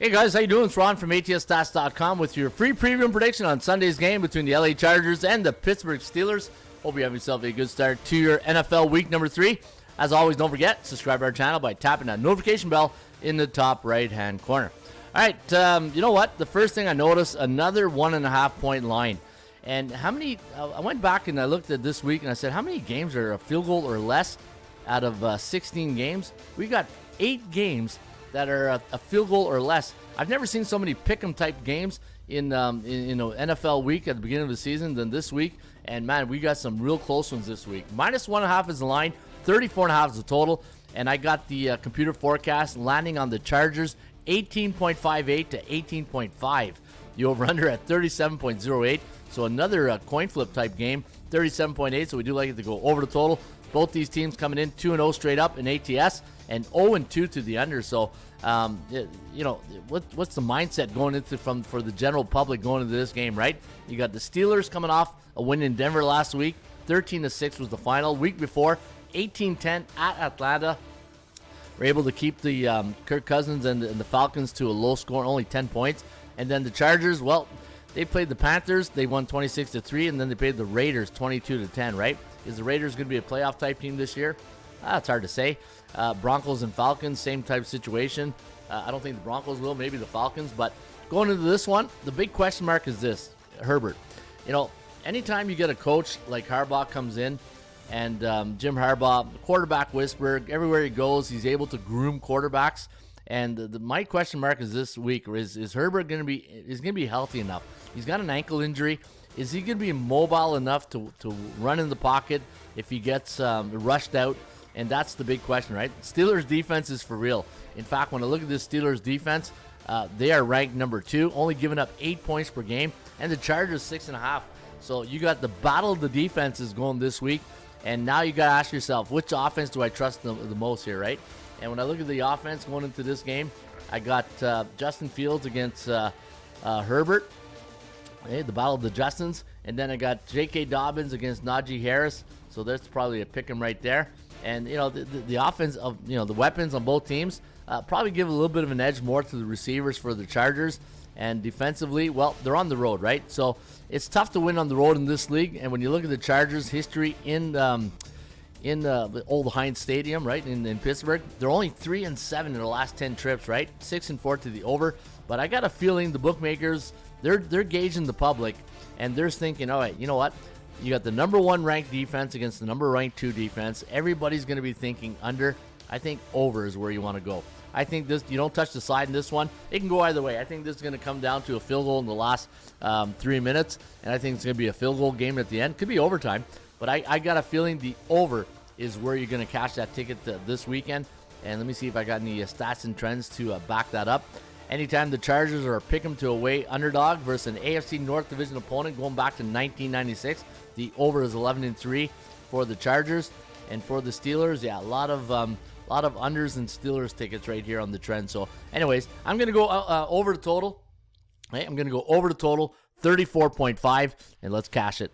Hey guys, how you doing? It's Ron from ATS Stats.com with your free preview and prediction on Sunday's game between the LA Chargers and the Pittsburgh Steelers. Hope you have yourself a good start to your NFL week number 3. As always, don't forget, subscribe to our channel by tapping that notification bell in the top right-hand corner. All right, you know what? The first thing I noticed, another 1.5 point line. And how many, I went back and I looked at this week and I said, how many games are a field goal or less out of 16 games? We got 8 games that are a field goal or less. I've never seen so many pick'em type games in NFL week at the beginning of the season than this week. And man, we got some real close ones this week. -1.5 is the line, 34.5 is the total. And I got the computer forecast landing on the Chargers, 18.58 to 18.5. The over/under at 37.08. So another coin flip type game, 37.8. So we do like it to go over the total. Both these teams coming in 2-0 straight up in ATS and 0-2 to the under. So, what's the mindset going into for the general public going into this game, right? You got the Steelers coming off a win in Denver last week. 13-6 was the final. Week before, 18-10 at Atlanta. We're able to keep the Kirk Cousins and the Falcons to a low score, only 10 points. And then the Chargers, well, they played the Panthers. They won 26-3, and then they played the Raiders 22-10, right? Is the Raiders going to be a playoff type team this year? It's hard to say. Broncos and Falcons, same type of situation. I don't think the Broncos will, maybe the Falcons. But going into this one, the big question mark is this, Herbert. You know, anytime you get a coach like Harbaugh comes in, and Jim Harbaugh, quarterback whisperer, everywhere he goes, he's able to groom quarterbacks. And my question mark is this week, is Herbert going to be healthy enough? He's got an ankle injury. Is he going to be mobile enough to run in the pocket if he gets rushed out? And that's the big question, right? Steelers defense is for real. In fact, when I look at this Steelers defense, they are ranked number 2, only giving up 8 points per game, and the Chargers 6.5. So you got the battle of the defenses going this week, and now you got to ask yourself, which offense do I trust the most here, right? And when I look at the offense going into this game, I got Justin Fields against Herbert. Hey, the battle of the Justins. And then I got J.K. Dobbins against Najee Harris. So that's probably a pick 'em right there. And, the offense of, the weapons on both teams probably give a little bit of an edge more to the receivers for the Chargers. And defensively, well, they're on the road, right? So it's tough to win on the road in this league. And when you look at the Chargers' history in the old Heinz Stadium, right, in Pittsburgh, they're only 3-7 in their last 10 trips, right? 6-4 to the over. But I got a feeling the bookmakers, they're gauging the public, and they're thinking, all right, you know what? You got the number 1 ranked defense against the number ranked 2 defense. Everybody's going to be thinking under. I think over is where you want to go. I think this, you don't touch the side in this one. It can go either way. I think this is going to come down to a field goal in the last 3 minutes, and I think it's going to be a field goal game at the end. Could be overtime, but I got a feeling the over is where you're going to cash that ticket this weekend. And let me see if I got any stats and trends to back that up. Anytime the Chargers are a pick-em to away underdog versus an AFC North Division opponent going back to 1996, the over is 11-3 for the Chargers. And for the Steelers, yeah, a lot of unders and Steelers tickets right here on the trend. So anyways, I'm going to go over the total. I'm going to go over the total, 34.5, and let's cash it.